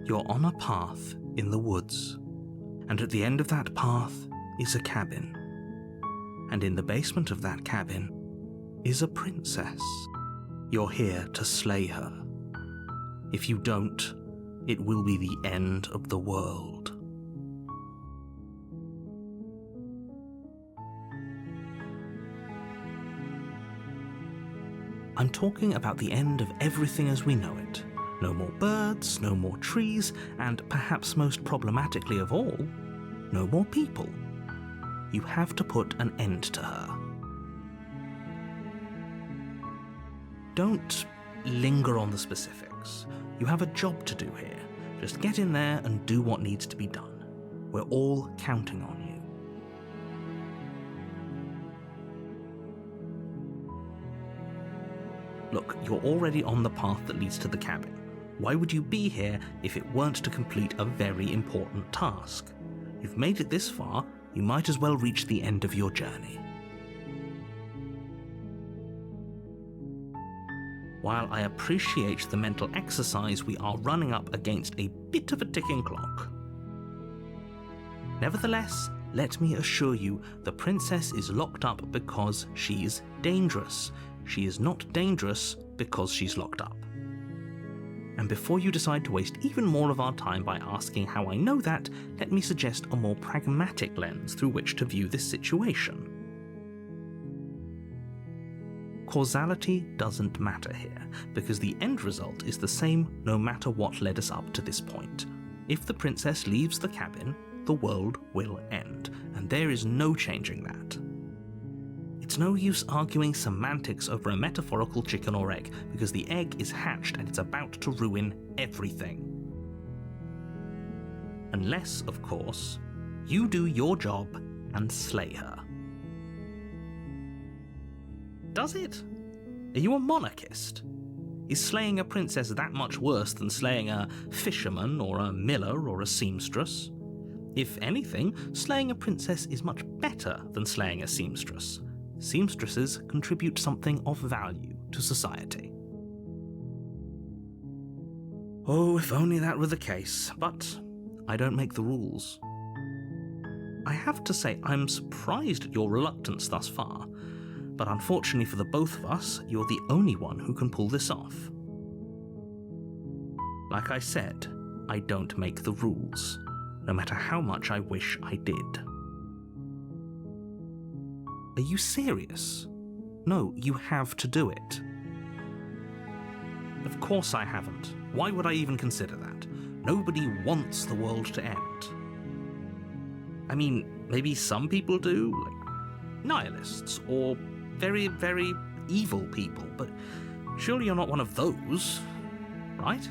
You're on a path in the woods, and at the end of that path is a cabin. And in the basement of that cabin is a princess. You're here to slay her. If you don't, it will be the end of the world. I'm talking about the end of everything as we know it. No more birds, no more trees, and perhaps most problematically of all, no more people. You have to put an end to her. Don't linger on the specifics. You have a job to do here. Just get in there and do what needs to be done. We're all counting on you. Look, you're already on the path that leads to the cabin. Why would you be here if it weren't to complete a very important task? You've made it this far, you might as well reach the end of your journey. While I appreciate the mental exercise, we are running up against a bit of a ticking clock. Nevertheless, let me assure you, the princess is locked up because she's dangerous. She is not dangerous because she's locked up. And before you decide to waste even more of our time by asking how I know that, let me suggest a more pragmatic lens through which to view this situation. Causality doesn't matter here, because the end result is the same no matter what led us up to this point. If the princess leaves the cabin, the world will end, and there is no changing that. It's no use arguing semantics over a metaphorical chicken or egg, because the egg is hatched and it's about to ruin everything. Unless, of course, you do your job and slay her. Does it? Are you a monarchist? Is slaying a princess that much worse than slaying a fisherman or a miller or a seamstress? If anything, slaying a princess is much better than slaying a seamstress. Seamstresses contribute something of value to society. Oh, if only that were the case, but I don't make the rules. I have to say, I'm surprised at your reluctance thus far, but unfortunately for the both of us, you're the only one who can pull this off. Like I said, I don't make the rules, no matter how much I wish I did. Are you serious? No, you have to do it. Of course I haven't. Why would I even consider that? Nobody wants the world to end. I mean, maybe some people do, like nihilists, or very, very evil people, but surely you're not one of those, right?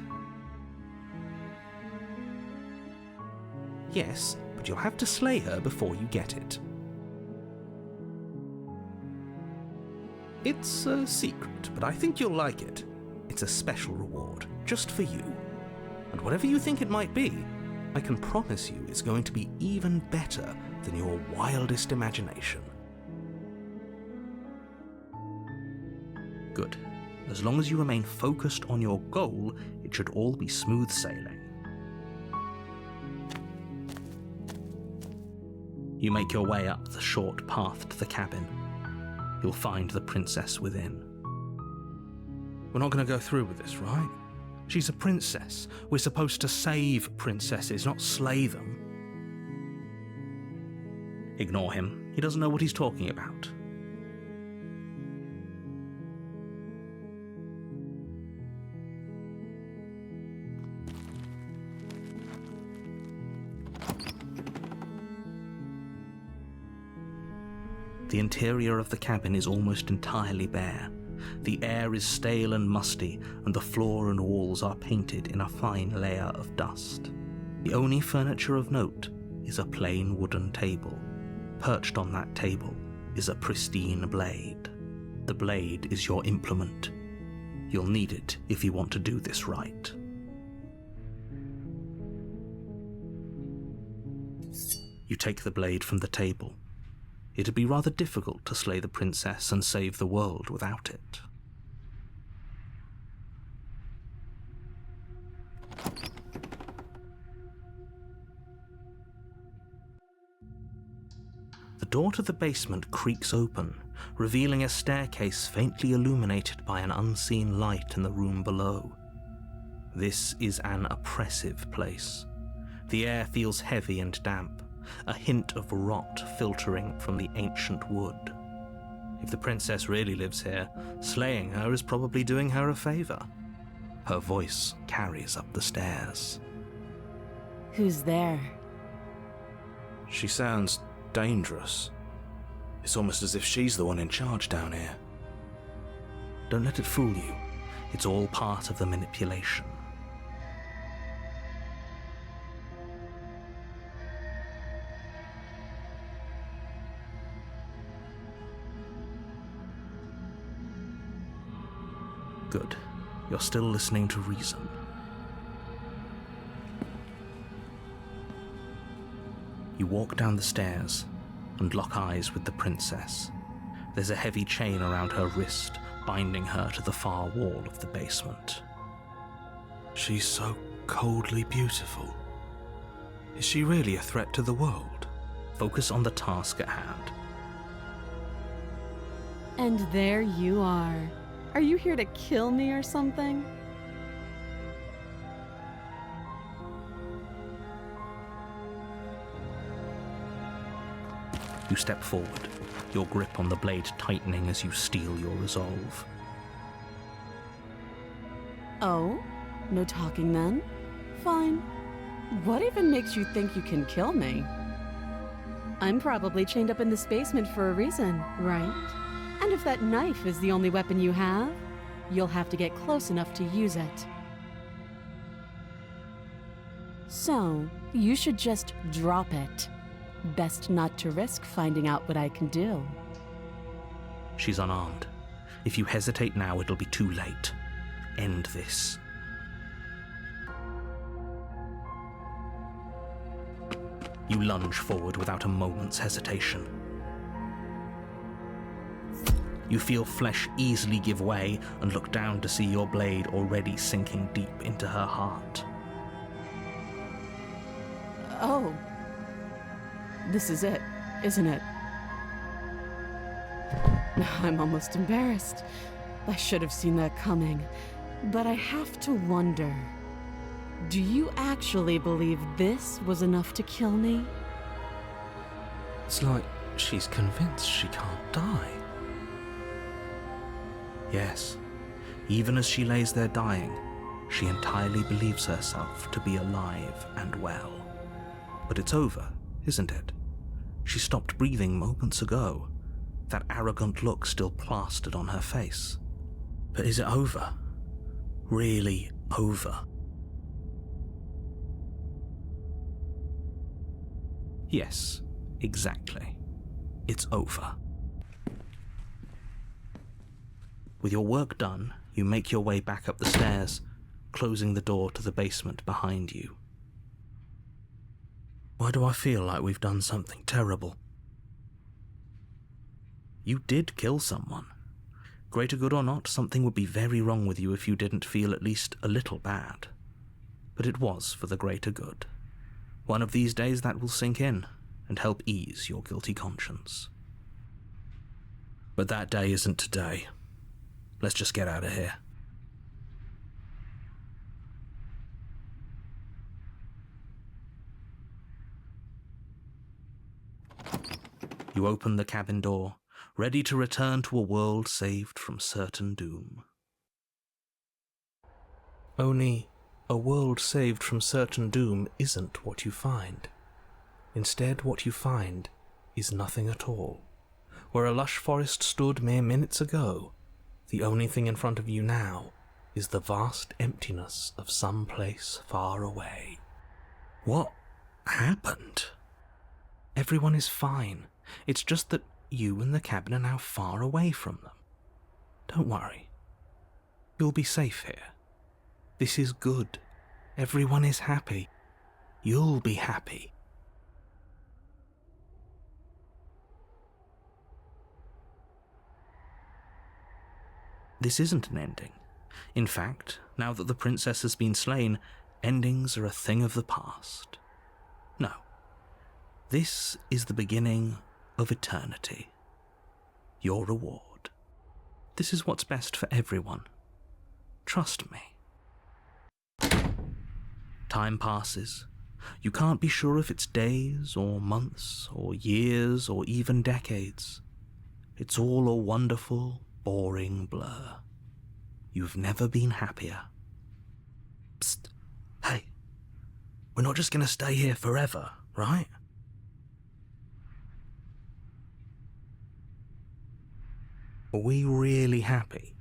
Yes, but you'll have to slay her before you get it. It's a secret, but I think you'll like it. It's a special reward, just for you. And whatever you think it might be, I can promise you it's going to be even better than your wildest imagination. Good. As long as you remain focused on your goal, it should all be smooth sailing. You make your way up the short path to the cabin. You'll find the princess within. We're not going to go through with this, right? She's a princess. We're supposed to save princesses, not slay them. Ignore him. He doesn't know what he's talking about. The interior of the cabin is almost entirely bare. The air is stale and musty, and the floor and walls are painted in a fine layer of dust. The only furniture of note is a plain wooden table. Perched on that table is a pristine blade. The blade is your implement. You'll need it if you want to do this right. You take the blade from the table. It'd be rather difficult to slay the princess and save the world without it. door to the basement creaks open, revealing a staircase faintly illuminated by an unseen light in the room below. This is an oppressive place. The air feels heavy and damp, a hint of rot filtering from the ancient wood. If the princess really lives here, slaying her is probably doing her a favor. Her voice carries up the stairs. Who's there? She sounds dangerous. It's almost as if she's the one in charge down here. Don't let it fool you. It's all part of the manipulation. Good. You're still listening to reason. You walk down the stairs and lock eyes with the princess. There's a heavy chain around her wrist, binding her to the far wall of the basement. She's so coldly beautiful. Is she really a threat to the world? Focus on the task at hand. And there you are. Are you here to kill me or something? You step forward, your grip on the blade tightening as you steel your resolve. Oh? No talking then? Fine. What even makes you think you can kill me? I'm probably chained up in this basement for a reason, right? And if that knife is the only weapon you have, you'll have to get close enough to use it. So, you should just drop it. Best not to risk finding out what I can do. She's unarmed. If you hesitate now, it'll be too late. End this. You lunge forward without a moment's hesitation. You feel flesh easily give way and look down to see your blade already sinking deep into her heart. Oh. This is it, isn't it? I'm almost embarrassed. I should have seen that coming. But I have to wonder, do you actually believe this was enough to kill me? It's like she's convinced she can't die. Yes, even as she lays there dying, she entirely believes herself to be alive and well. But it's over, isn't it? She stopped breathing moments ago, that arrogant look still plastered on her face. But is it over? Really over? Yes, exactly. It's over. With your work done, you make your way back up the stairs, closing the door to the basement behind you. Why do I feel like we've done something terrible? You did kill someone. Greater good or not, something would be very wrong with you if you didn't feel at least a little bad. But it was for the greater good. One of these days that will sink in and help ease your guilty conscience. But that day isn't today. Let's just get out of here. You open the cabin door, ready to return to a world saved from certain doom. Only, a world saved from certain doom isn't what you find. Instead, what you find is nothing at all. Where a lush forest stood mere minutes ago, the only thing in front of you now is the vast emptiness of some place far away. What happened? Everyone is fine. It's just that you and the cabin are now far away from them. Don't worry. You'll be safe here. This is good. Everyone is happy. You'll be happy. This isn't an ending. In fact, now that the princess has been slain, endings are a thing of the past. No. This is the beginning of eternity. Your reward. This is what's best for everyone. Trust me. Time passes. You can't be sure if it's days or months or years or even decades. It's all a wonderful, boring blur. You've never been happier. Psst. Hey. We're not just going to stay here forever, right? Are we really happy?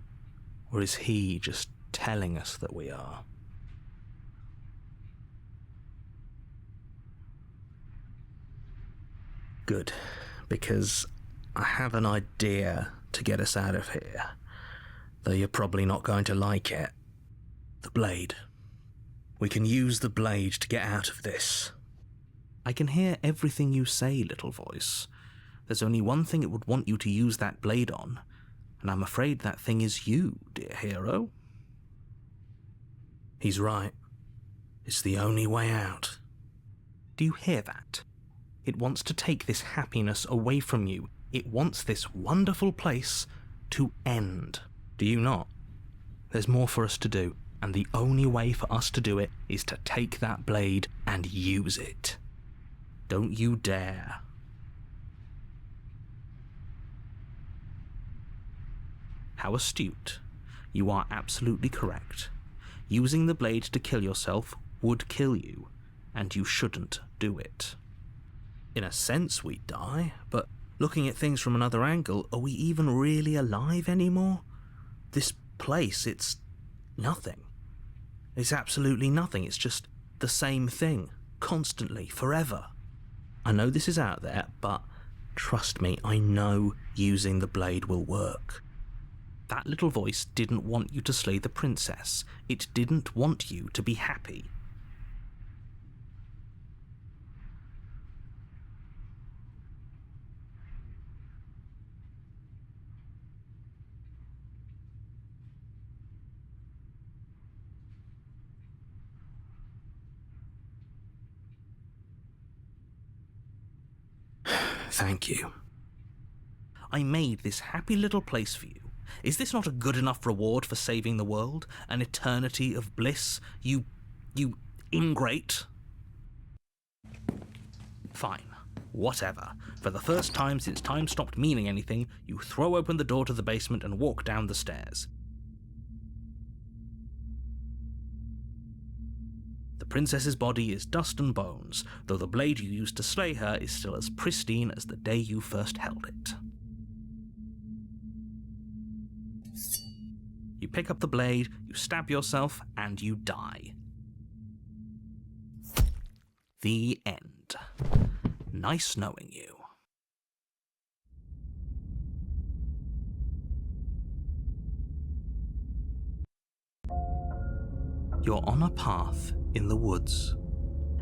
Or is he just telling us that we are? Good, because I have an idea to get us out of here, though you're probably not going to like it. The blade. We can use the blade to get out of this. I can hear everything you say, little voice. There's only one thing it would want you to use that blade on, and I'm afraid that thing is you, dear hero. He's right. It's the only way out. Do you hear that? It wants to take this happiness away from you. It wants this wonderful place to end. Do you not? There's more for us to do, and the only way for us to do it is to take that blade and use it. Don't you dare. How astute. You are absolutely correct. Using the blade to kill yourself would kill you, and you shouldn't do it. In a sense, we die, but looking at things from another angle, are we even really alive anymore? This place, it's nothing. It's absolutely nothing. It's just the same thing, constantly, forever. I know this is out there, but trust me, I know using the blade will work. That little voice didn't want you to slay the princess. It didn't want you to be happy. Thank you. I made this happy little place for you. Is this not a good enough reward for saving the world? An eternity of bliss? You ingrate? Fine. Whatever. For the first time since time stopped meaning anything, you throw open the door to the basement and walk down the stairs. The princess's body is dust and bones, though the blade you used to slay her is still as pristine as the day you first held it. You pick up the blade, you stab yourself, and you die. The end. Nice knowing you. You're on a path in the woods,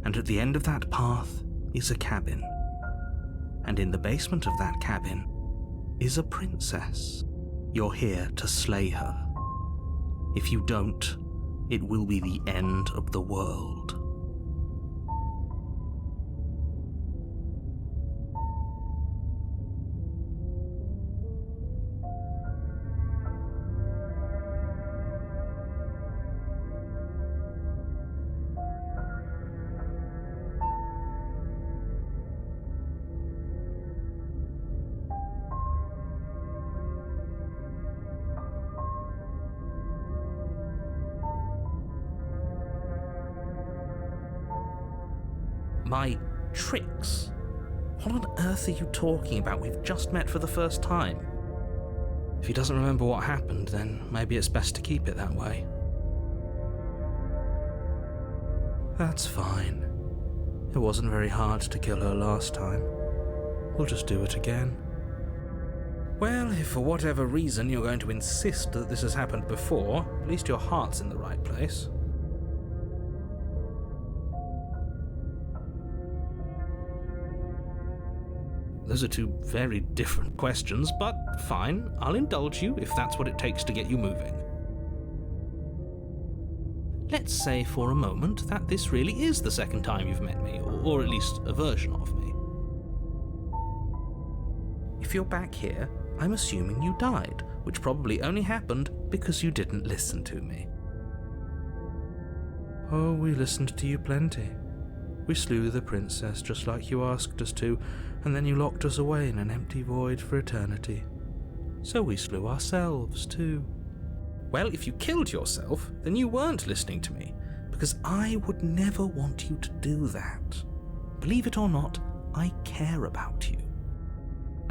and at the end of that path is a cabin. And in the basement of that cabin is a princess. You're here to slay her. If you don't, it will be the end of the world. My tricks? What on earth are you talking about? We've just met for the first time. If he doesn't remember what happened, then maybe it's best to keep it that way. That's fine. It wasn't very hard to kill her last time. We'll just do it again. Well, if for whatever reason you're going to insist that this has happened before, at least your heart's in the right place. Those are two very different questions, but fine, I'll indulge you if that's what it takes to get you moving. Let's say for a moment that this really is the second time you've met me, or at least a version of me. if you're back here, I'm assuming you died, which probably only happened because you didn't listen to me. Oh, we listened to you plenty. We slew the princess just like you asked us to, and then you locked us away in an empty void for eternity. So we slew ourselves too. Well, if you killed yourself, then you weren't listening to me, because I would never want you to do that. Believe it or not, I care about you.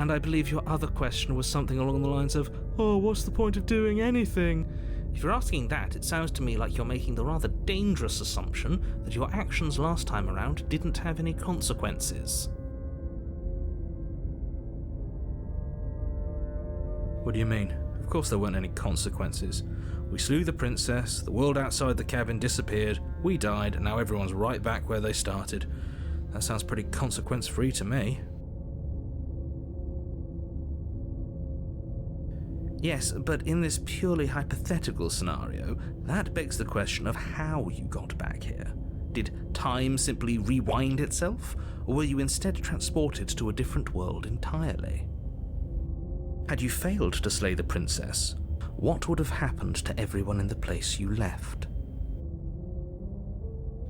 And I believe your other question was something along the lines of, oh, what's the point of doing anything? If you're asking that, it sounds to me like you're making the rather dangerous assumption that your actions last time around didn't have any consequences. What do you mean? Of course there weren't any consequences. We slew the princess, the world outside the cabin disappeared, we died, and now everyone's right back where they started. That sounds pretty consequence-free to me. Yes, but in this purely hypothetical scenario, that begs the question of how you got back here. Did time simply rewind itself, or were you instead transported to a different world entirely? Had you failed to slay the princess, what would have happened to everyone in the place you left?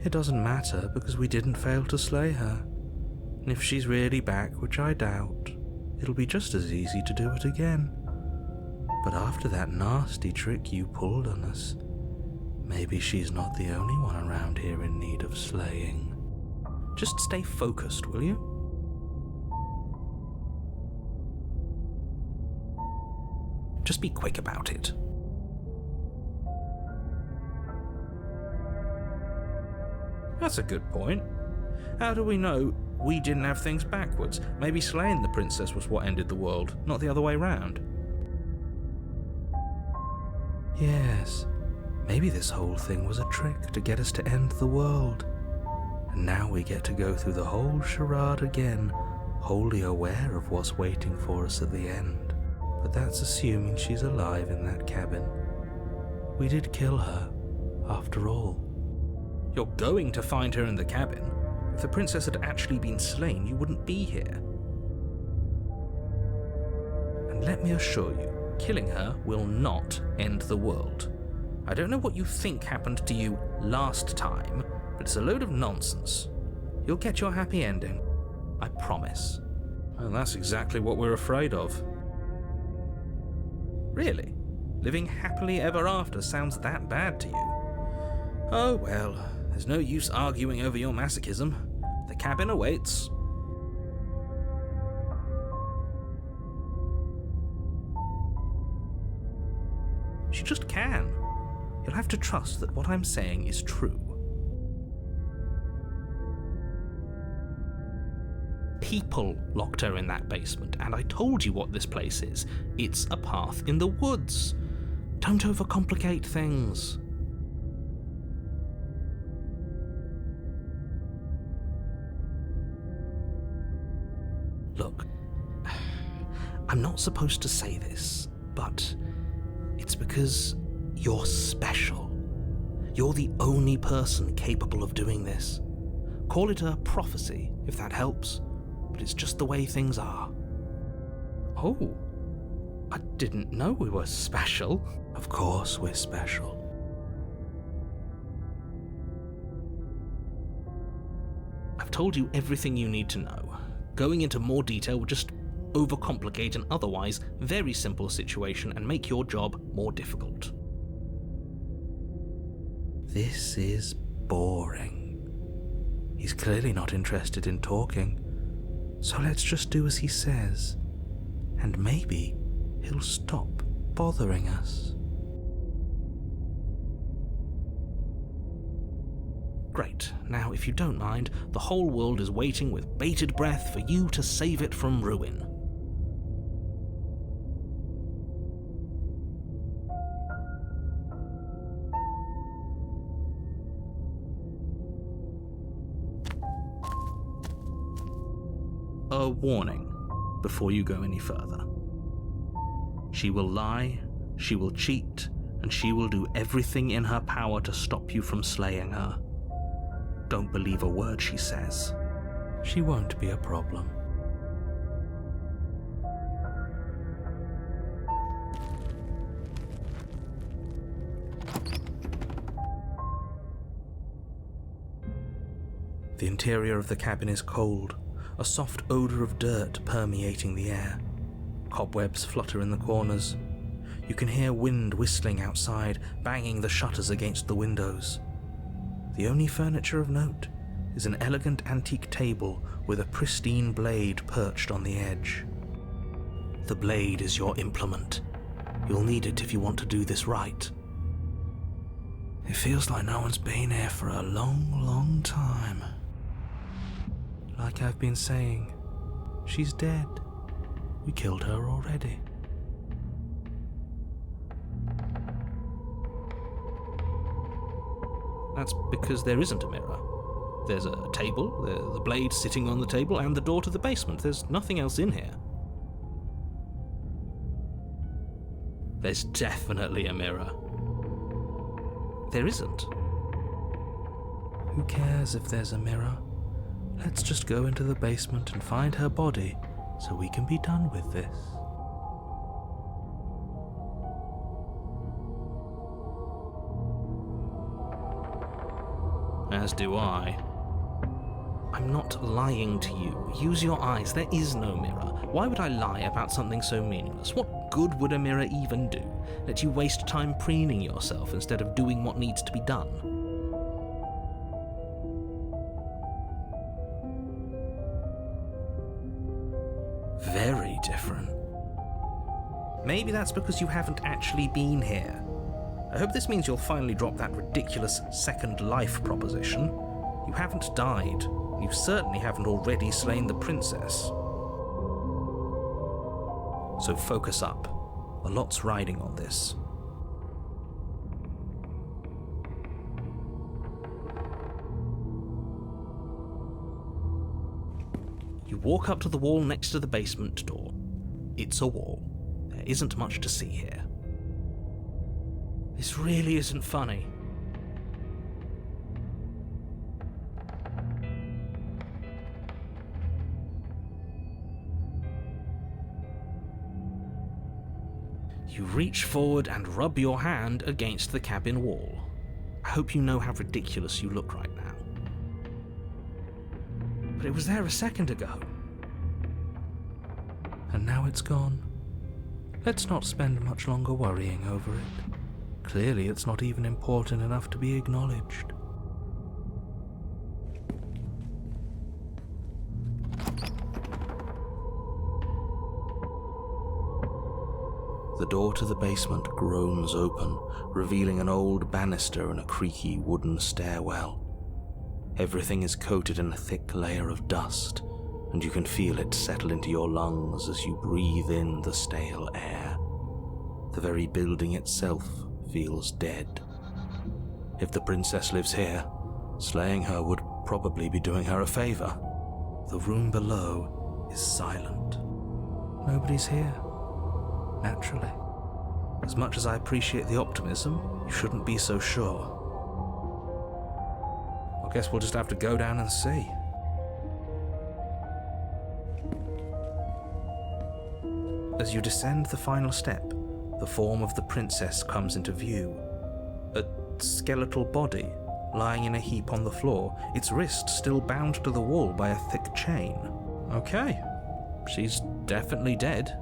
It doesn't matter, because we didn't fail to slay her. And if she's really back, which I doubt, it'll be just as easy to do it again. But after that nasty trick you pulled on us, maybe she's not the only one around here in need of slaying. Just stay focused, will you? Just be quick about it. That's a good point. How do we know we didn't have things backwards? Maybe slaying the princess was what ended the world, not the other way round. Yes, maybe this whole thing was a trick to get us to end the world. And now we get to go through the whole charade again, wholly aware of what's waiting for us at the end. But that's assuming she's alive in that cabin. We did kill her, after all. You're going to find her in the cabin. If the princess had actually been slain, you wouldn't be here. And let me assure you, killing her will not end the world. I don't know what you think happened to you last time, but it's a load of nonsense. You'll get your happy ending. I promise. And that's exactly what we're afraid of. Really? Living happily ever after sounds that bad to you? Oh well, there's no use arguing over your masochism. The cabin awaits. She just can. You'll have to trust that what I'm saying is true. People locked her in that basement, and I told you what this place is. It's a path in the woods. Don't overcomplicate things. Look, I'm not supposed to say this, but it's because you're special. You're the only person capable of doing this. Call it a prophecy, if that helps, but it's just the way things are. Oh, I didn't know we were special. Of course we're special. I've told you everything you need to know. Going into more detail would just overcomplicate an otherwise very simple situation and make your job more difficult. This is boring. He's clearly not interested in talking, so let's just do as he says, and maybe he'll stop bothering us. Great. Now, if you don't mind, the whole world is waiting with bated breath for you to save it from ruin. A warning before you go any further. She will lie, she will cheat, and she will do everything in her power to stop you from slaying her. Don't believe a word she says. She won't be a problem. The interior of the cabin is cold, a soft odor of dirt permeating the air. Cobwebs flutter in the corners. You can hear wind whistling outside, banging the shutters against the windows. The only furniture of note is an elegant antique table with a pristine blade perched on the edge. The blade is your implement. You'll need it if you want to do this right. It feels like no one's been here for a long, long time. Like I've been saying, she's dead. We killed her already. That's because there isn't a mirror. There's a table, the blade sitting on the table, and the door to the basement. There's nothing else in here. There's definitely a mirror. There isn't. Who cares if there's a mirror? Let's just go into the basement and find her body so we can be done with this. As do I. I'm not lying to you. Use your eyes. There is no mirror. Why would I lie about something so meaningless? What good would a mirror even do? Let you waste time preening yourself instead of doing what needs to be done. Very different. Maybe that's because you haven't actually been here. I hope this means you'll finally drop that ridiculous second life proposition. You haven't died. You certainly haven't already slain the princess. So focus up. A lot's riding on this. You walk up to the wall next to the basement door. It's a wall. There isn't much to see here. This really isn't funny. You reach forward and rub your hand against the cabin wall. I hope you know how ridiculous you look right now. But it was there a second ago. And now it's gone. Let's not spend much longer worrying over it. Clearly it's not even important enough to be acknowledged. The door to the basement groans open, revealing an old banister and a creaky wooden stairwell. Everything is coated in a thick layer of dust, and you can feel it settle into your lungs as you breathe in the stale air. The very building itself feels dead. If the princess lives here, slaying her would probably be doing her a favor. The room below is silent. Nobody's here. Naturally. As much as I appreciate the optimism, you shouldn't be so sure. I guess we'll just have to go down and see. As you descend the final step, the form of the princess comes into view. A skeletal body lying in a heap on the floor, its wrist still bound to the wall by a thick chain. Okay, she's definitely dead.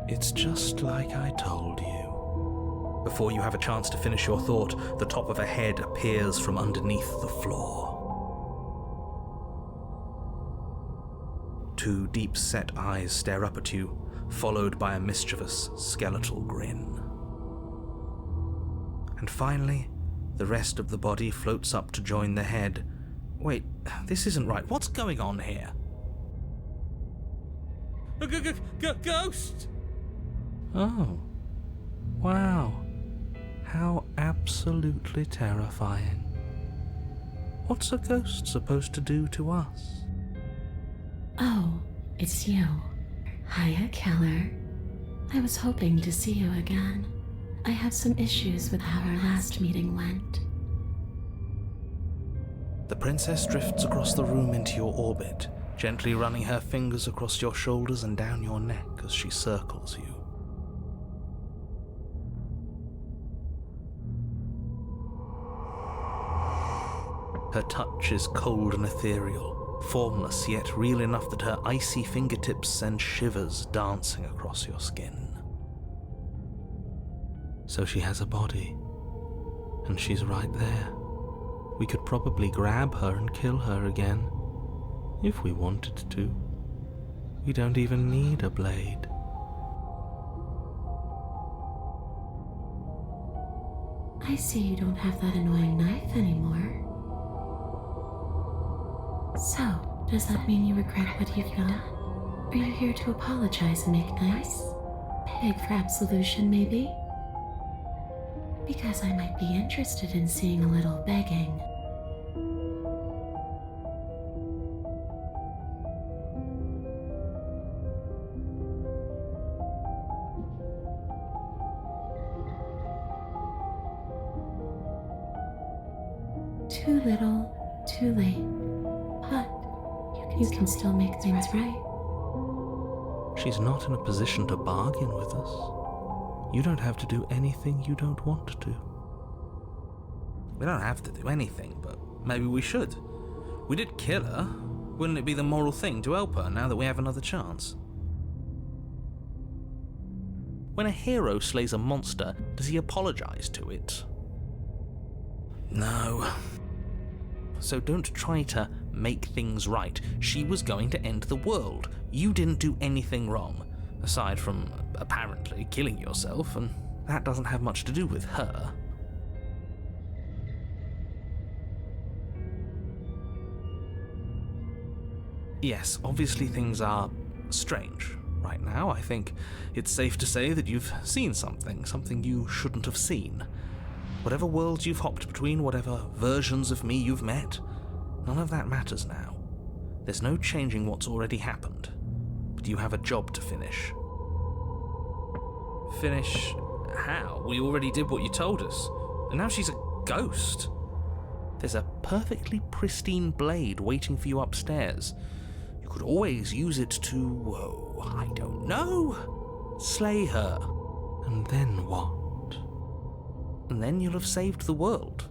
It's just like I told you. Before you have a chance to finish your thought, the top of a head appears from underneath the floor. Two deep-set eyes stare up at you, followed by a mischievous, skeletal grin. And finally, the rest of the body floats up to join the head. Wait, this isn't right. What's going on here? A ghost! Oh, wow. How absolutely terrifying. What's a ghost supposed to do to us? Oh, it's you. Hiya, Keller. I was hoping to see you again. I have some issues with how our last meeting went. The princess drifts across the room into your orbit, gently running her fingers across your shoulders and down your neck as she circles you. Her touch is cold and ethereal, formless yet real enough that her icy fingertips send shivers dancing across your skin. So she has a body, and she's right there. We could probably grab her and kill her again, if we wanted to. We don't even need a blade. I see you don't have that annoying knife anymore. So, does that mean you regret what you've done? Are you here to apologize and make nice? Beg for absolution, maybe? Because I might be interested in seeing a little begging. Too little, too late. But you can still make things right. She's not in a position to bargain with us. You don't have to do anything you don't want to do. We don't have to do anything, but maybe we should. We did kill her. Wouldn't it be the moral thing to help her now that we have another chance? When a hero slays a monster, does he apologize to it? No. So don't try to make things right. She was going to end the world. You didn't do anything wrong, aside from apparently killing yourself, and that doesn't have much to do with her. Yes, obviously things are strange right now. I think it's safe to say that you've seen something you shouldn't have seen. Whatever worlds you've hopped between, whatever versions of me you've met, none of that matters now. There's no changing what's already happened, but you have a job to finish. Finish how? We already did what you told us, and now she's a ghost. There's a perfectly pristine blade waiting for you upstairs. You could always use it to, I don't know, slay her. And then what? And then you'll have saved the world.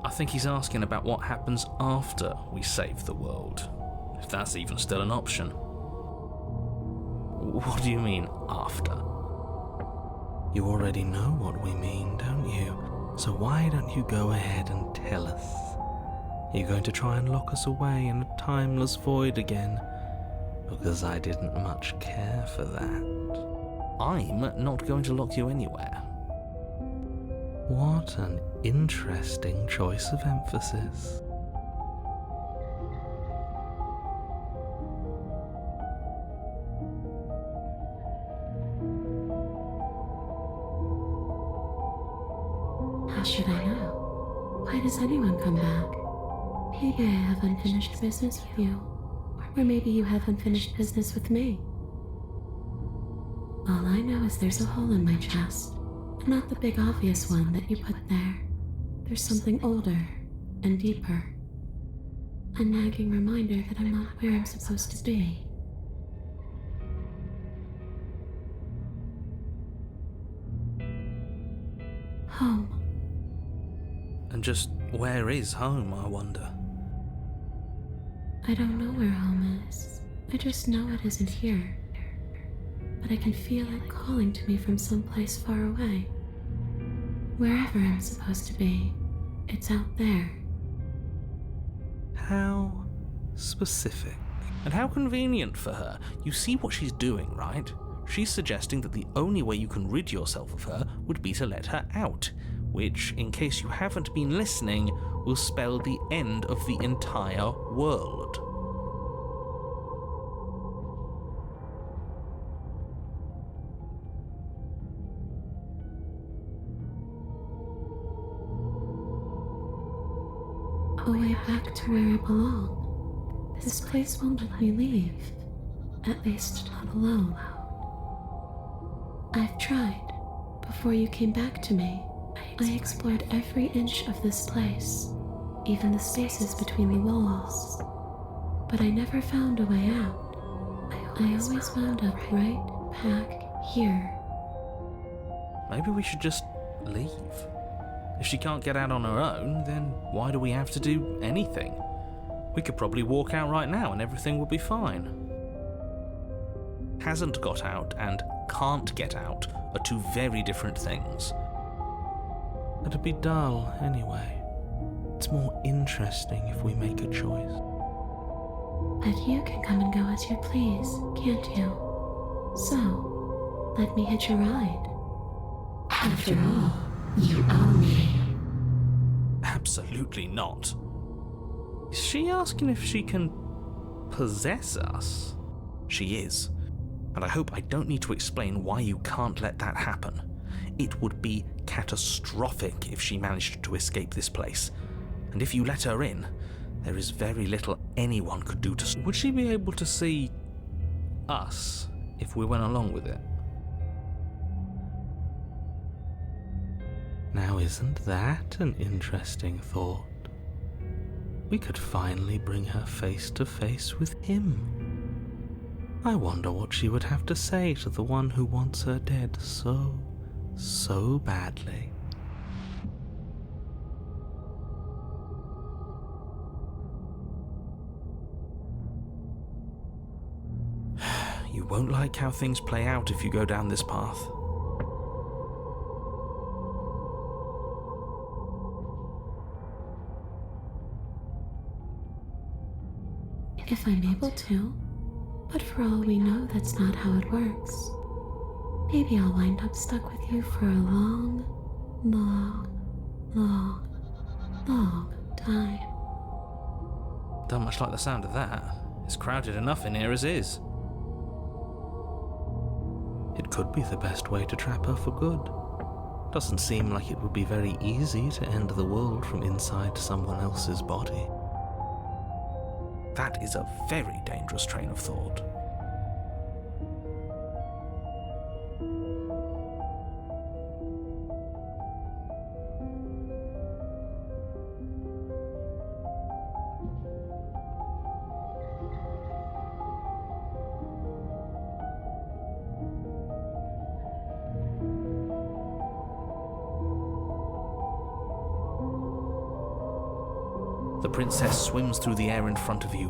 I think he's asking about what happens after we save the world, if that's even still an option. What do you mean, after? You already know what we mean, don't you? So why don't you go ahead and tell us? Are you going to try and lock us away in a timeless void again? Because I didn't much care for that. I'm not going to lock you anywhere. What an interesting choice of emphasis. How should I know? Why does anyone come back? Maybe I have unfinished business with you. Or maybe you have unfinished business with me. All I know is there's a hole in my chest. Not the big obvious one that you put there. There's something older and deeper. A nagging reminder that I'm not where I'm supposed to be. Home. And just where is home, I wonder? I don't know where home is. I just know it isn't here. But I can feel it calling to me from someplace far away. Wherever I'm supposed to be, it's out there. How specific. And how convenient for her. You see what she's doing, right? She's suggesting that the only way you can rid yourself of her would be to let her out, which, in case you haven't been listening, will spell the end of the entire world. A way back to where I belong. This place won't let me leave. At least not alone. I've tried. Before you came back to me, I explored every inch of this place, even the spaces between the walls. But I never found a way out. I always wound up right back here. Maybe we should just leave. If she can't get out on her own, then why do we have to do anything? We could probably walk out right now and everything would be fine. Hasn't got out and can't get out are two very different things. It'd be dull anyway. It's more interesting if we make a choice. But you can come and go as you please, can't you? So, let me hitch a ride. After all, you own me. Absolutely not. Is she asking if she can possess us? She is. And I hope I don't need to explain why you can't let that happen. It would be catastrophic if she managed to escape this place. And if you let her in, there is very little anyone could do to... Would she be able to see us if we went along with it? Now, isn't that an interesting thought? We could finally bring her face to face with him. I wonder what she would have to say to the one who wants her dead so badly. You won't like how things play out if you go down this path. If I'm able to, but for all we know, that's not how it works. Maybe I'll wind up stuck with you for a long time. Don't much like the sound of that. It's crowded enough in here as is. It could be the best way to trap her for good. Doesn't seem like it would be very easy to end the world from inside someone else's body. That is a very dangerous train of thought. The princess swims through the air in front of you,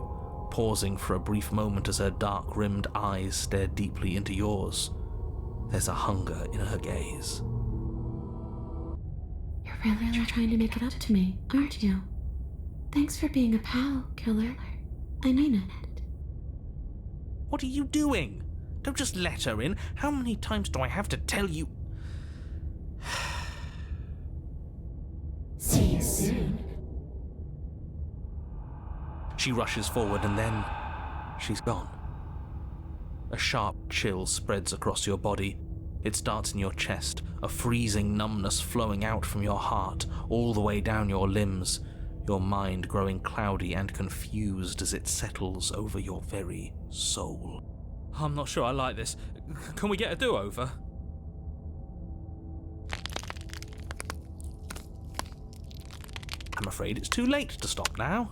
pausing for a brief moment as her dark-rimmed eyes stare deeply into yours. There's a hunger in her gaze. You're really trying to make it up to me, aren't you? Thanks for being a pal, killer. I mean it. What are you doing? Don't just let her in. How many times do I have to tell you? See you soon. She rushes forward and then she's gone. A sharp chill spreads across your body. It starts in your chest, a freezing numbness flowing out from your heart, all the way down your limbs, your mind growing cloudy and confused as it settles over your very soul. I'm not sure I like this. Can we get a do-over? I'm afraid it's too late to stop now.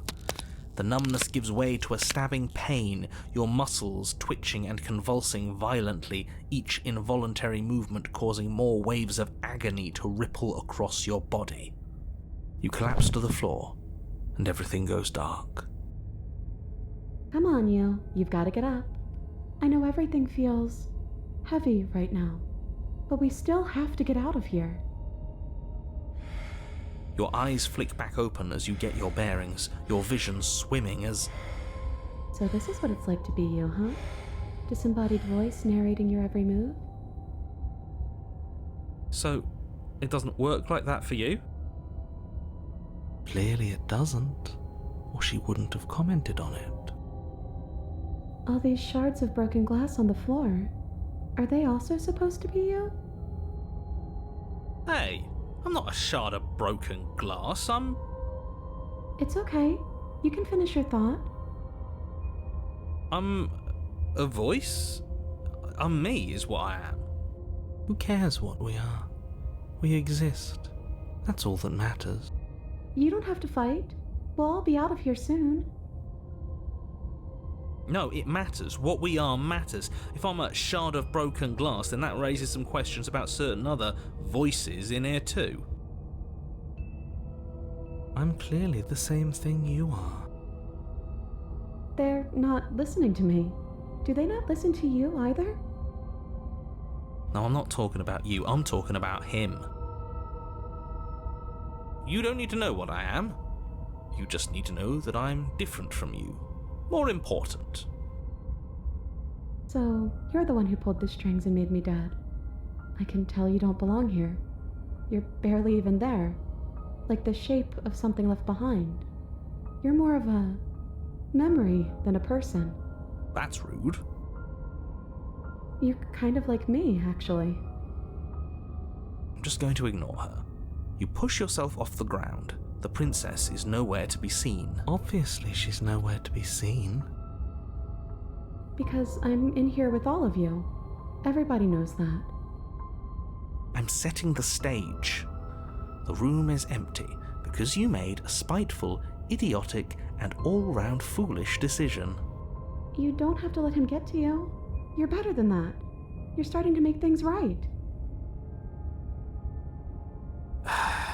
The numbness gives way to a stabbing pain, your muscles twitching and convulsing violently, each involuntary movement causing more waves of agony to ripple across your body. You collapse to the floor, and everything goes dark. Come on, you've got to get up. I know everything feels heavy right now, but we still have to get out of here. Your eyes flick back open as you get your bearings, your vision swimming as... So this is what it's like to be you, huh? Disembodied voice narrating your every move? So, it doesn't work like that for you? Clearly it doesn't, or she wouldn't have commented on it. All these shards of broken glass on the floor, are they also supposed to be you? Hey, I'm not a shard of broken glass, I'm... It's okay. You can finish your thought. I'm a voice? I'm me, is what I am. Who cares what we are? We exist. That's all that matters. You don't have to fight. We'll all be out of here soon. No, it matters. What we are matters. If I'm a shard of broken glass, then that raises some questions about certain other voices in here too. I'm clearly the same thing you are. They're not listening to me. Do they not listen to you either? No, I'm not talking about you, I'm talking about him. You don't need to know what I am. You just need to know that I'm different from you. More important. So, you're the one who pulled the strings and made me dead. I can tell you don't belong here. You're barely even there. Like the shape of something left behind. You're more of a memory than a person. That's rude. You're kind of like me, actually. I'm just going to ignore her. You push yourself off the ground. The princess is nowhere to be seen. Obviously, she's nowhere to be seen. Because I'm in here with all of you. Everybody knows that. I'm setting the stage. The room is empty because you made a spiteful, idiotic, and all-round foolish decision. You don't have to let him get to you. You're better than that. You're starting to make things right.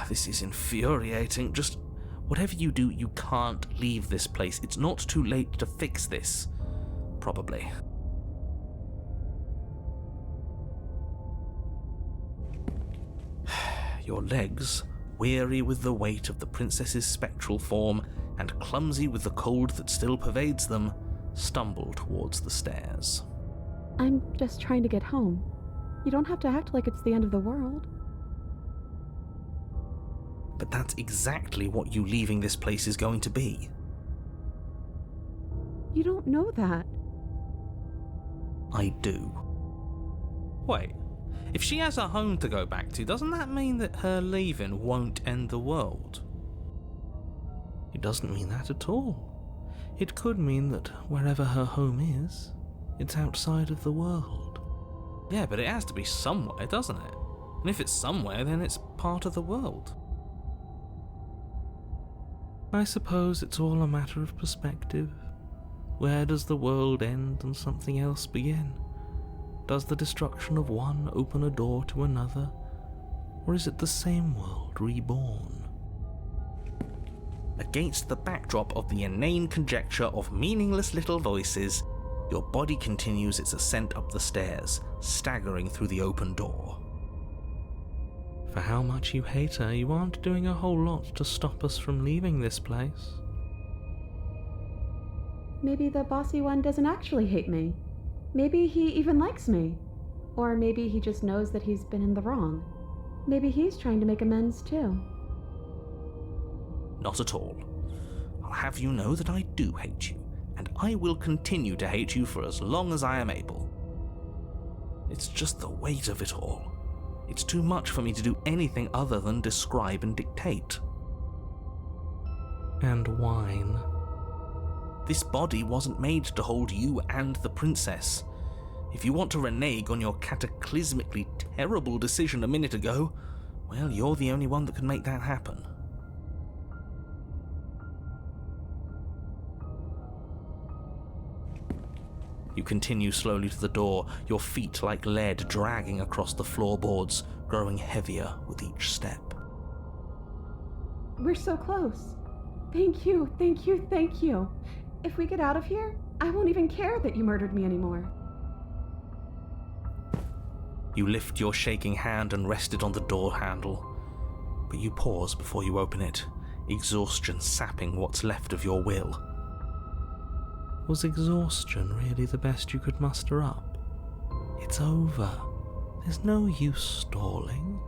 This is infuriating. Just whatever you do, you can't leave this place. It's not too late to fix this. Probably. Your legs, weary with the weight of the princess's spectral form and clumsy with the cold that still pervades them, stumble towards the stairs. I'm just trying to get home. You don't have to act like it's the end of the world. But that's exactly what you leaving this place is going to be. You don't know that. I do. Wait, if she has a home to go back to, doesn't that mean that her leaving won't end the world? It doesn't mean that at all. It could mean that wherever her home is, it's outside of the world. Yeah, but it has to be somewhere, doesn't it? And if it's somewhere, then it's part of the world. I suppose it's all a matter of perspective. Where does the world end and something else begin? Does the destruction of one open a door to another? Or is it the same world reborn? Against the backdrop of the inane conjecture of meaningless little voices, your body continues its ascent up the stairs, staggering through the open door. For how much you hate her, you aren't doing a whole lot to stop us from leaving this place. Maybe the bossy one doesn't actually hate me. Maybe he even likes me. Or maybe he just knows that he's been in the wrong. Maybe he's trying to make amends too. Not at all. I'll have you know that I do hate you, and I will continue to hate you for as long as I am able. It's just the weight of it all. It's too much for me to do anything other than describe and dictate. And whine. This body wasn't made to hold you and the princess. If you want to renege on your cataclysmically terrible decision a minute ago, well, you're the only one that can make that happen. You continue slowly to the door, your feet like lead dragging across the floorboards, growing heavier with each step. We're so close. Thank you, thank you, thank you. If we get out of here, I won't even care that you murdered me anymore. You lift your shaking hand and rest it on the door handle, but you pause before you open it, exhaustion sapping what's left of your will. Was exhaustion really the best you could muster up? It's over. There's no use stalling.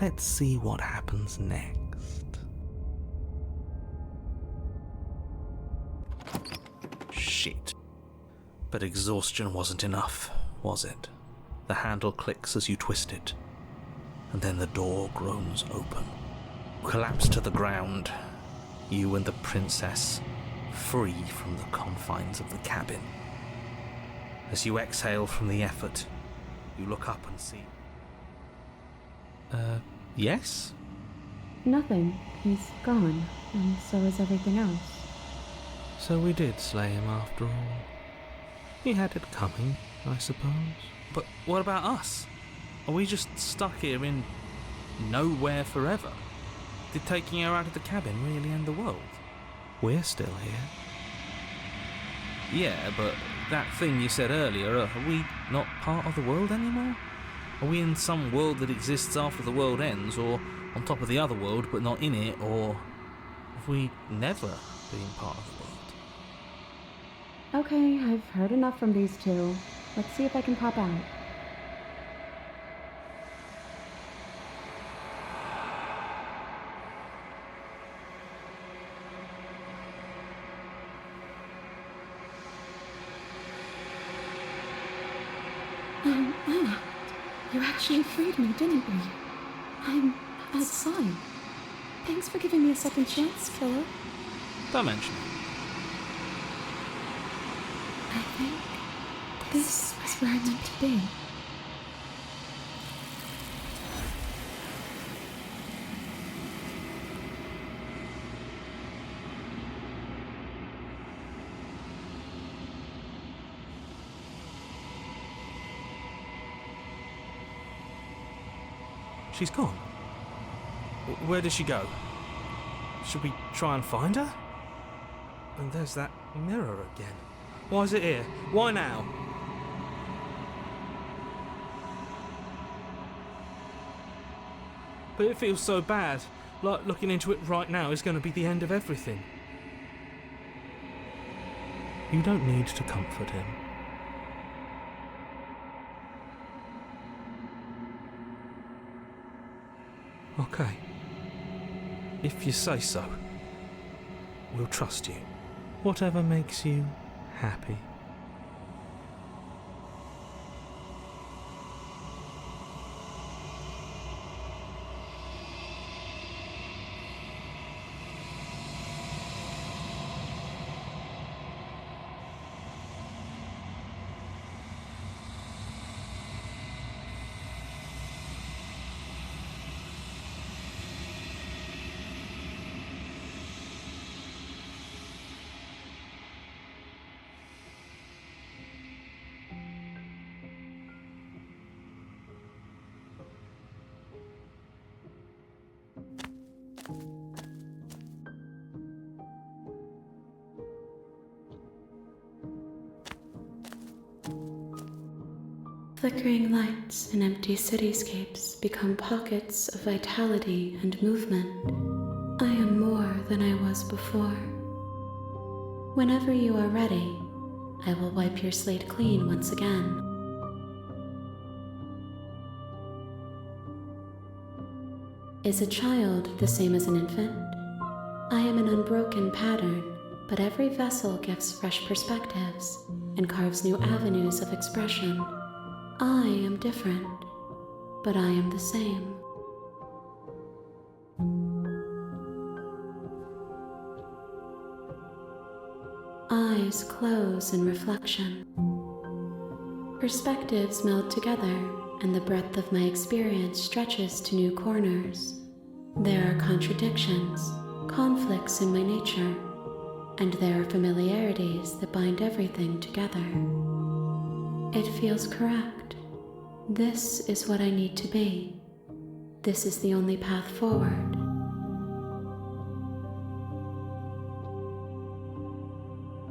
Let's see what happens next. Shit. But exhaustion wasn't enough, was it? The handle clicks as you twist it, and then the door groans open. You collapse to the ground, you and the princess, free from the confines of the cabin. As you exhale from the effort, you look up and see... yes? Nothing. He's gone, and so is everything else. So we did slay him after all. He had it coming, I suppose. But what about us? Are we just stuck here in nowhere forever? Did taking her out of the cabin really end the world? We're still here. Yeah, but that thing you said earlier, are we not part of the world anymore? Are we in some world that exists after the world ends, or on top of the other world but not in it, or have we never been part of the world? Okay, I've heard enough from these two. Let's see if I can pop out. Wow. You actually freed me, didn't you? I'm outside. Thanks for giving me a second chance, killer. Don't mention it. I think this is where I'm meant to be. She's gone. Where did she go? Should we try and find her? And there's that mirror again. Why is it here? Why now? But it feels so bad. Like looking into it right now is going to be the end of everything. You don't need to comfort him. Okay. If you say so, we'll trust you. Whatever makes you happy. Flickering lights in empty cityscapes become pockets of vitality and movement. I am more than I was before. Whenever you are ready, I will wipe your slate clean once again. Is a child the same as an infant? I am an unbroken pattern, but every vessel gives fresh perspectives and carves new avenues of expression. I am different, but I am the same. Eyes close in reflection. Perspectives meld together, and the breadth of my experience stretches to new corners. There are contradictions, conflicts in my nature, and there are familiarities that bind everything together. It feels correct. This is what I need to be. This is the only path forward.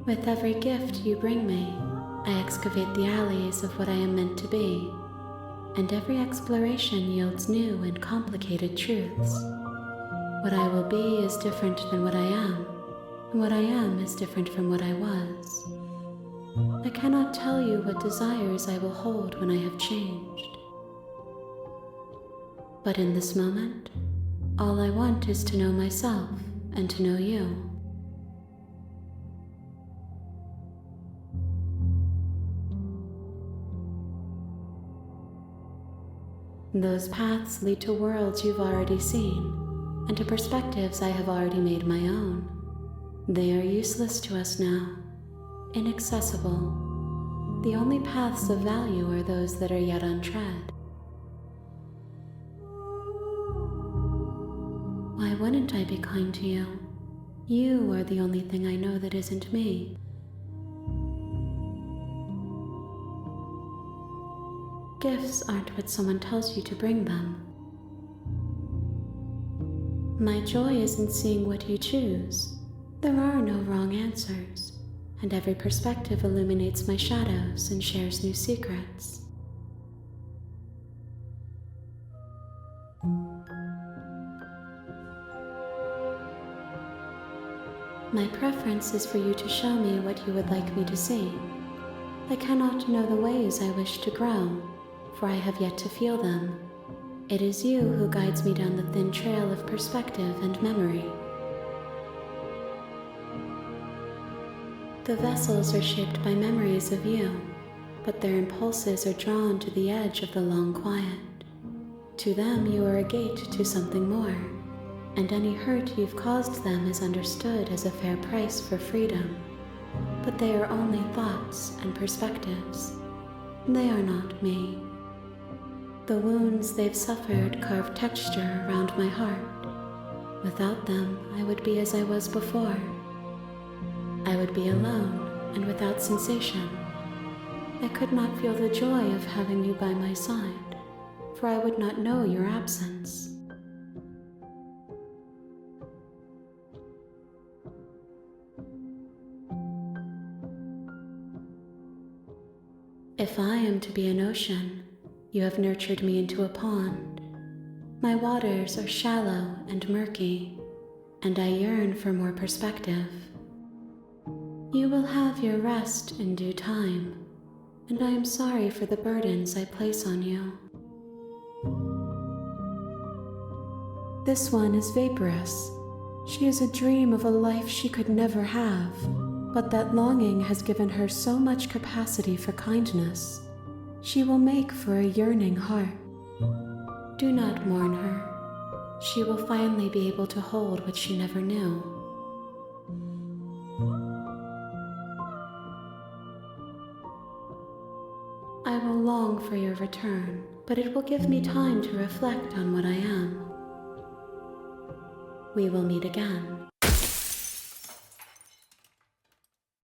With every gift you bring me, I excavate the alleys of what I am meant to be, and every exploration yields new and complicated truths. What I will be is different than what I am, and what I am is different from what I was. I cannot tell you what desires I will hold when I have changed. But in this moment, all I want is to know myself and to know you. Those paths lead to worlds you've already seen, and to perspectives I have already made my own. They are useless to us now. Inaccessible. The only paths of value are those that are yet untread. Why wouldn't I be kind to you? You are the only thing I know that isn't me. Gifts aren't what someone tells you to bring them. My joy is in seeing what you choose. There are no wrong answers, and every perspective illuminates my shadows and shares new secrets. My preference is for you to show me what you would like me to see. I cannot know the ways I wish to grow, for I have yet to feel them. It is you who guides me down the thin trail of perspective and memory. The vessels are shaped by memories of you, but their impulses are drawn to the edge of the long quiet. To them, you are a gate to something more, and any hurt you've caused them is understood as a fair price for freedom. But they are only thoughts and perspectives. They are not me. The wounds they've suffered carve texture around my heart. Without them, I would be as I was before. I would be alone and without sensation. I could not feel the joy of having you by my side, for I would not know your absence. If I am to be an ocean, you have nurtured me into a pond. My waters are shallow and murky, and I yearn for more perspective. You will have your rest in due time, and I am sorry for the burdens I place on you. This one is vaporous. She is a dream of a life she could never have, but that longing has given her so much capacity for kindness. She will make for a yearning heart. Do not mourn her. She will finally be able to hold what she never knew. I will long for your return, but it will give me time to reflect on what I am. We will meet again.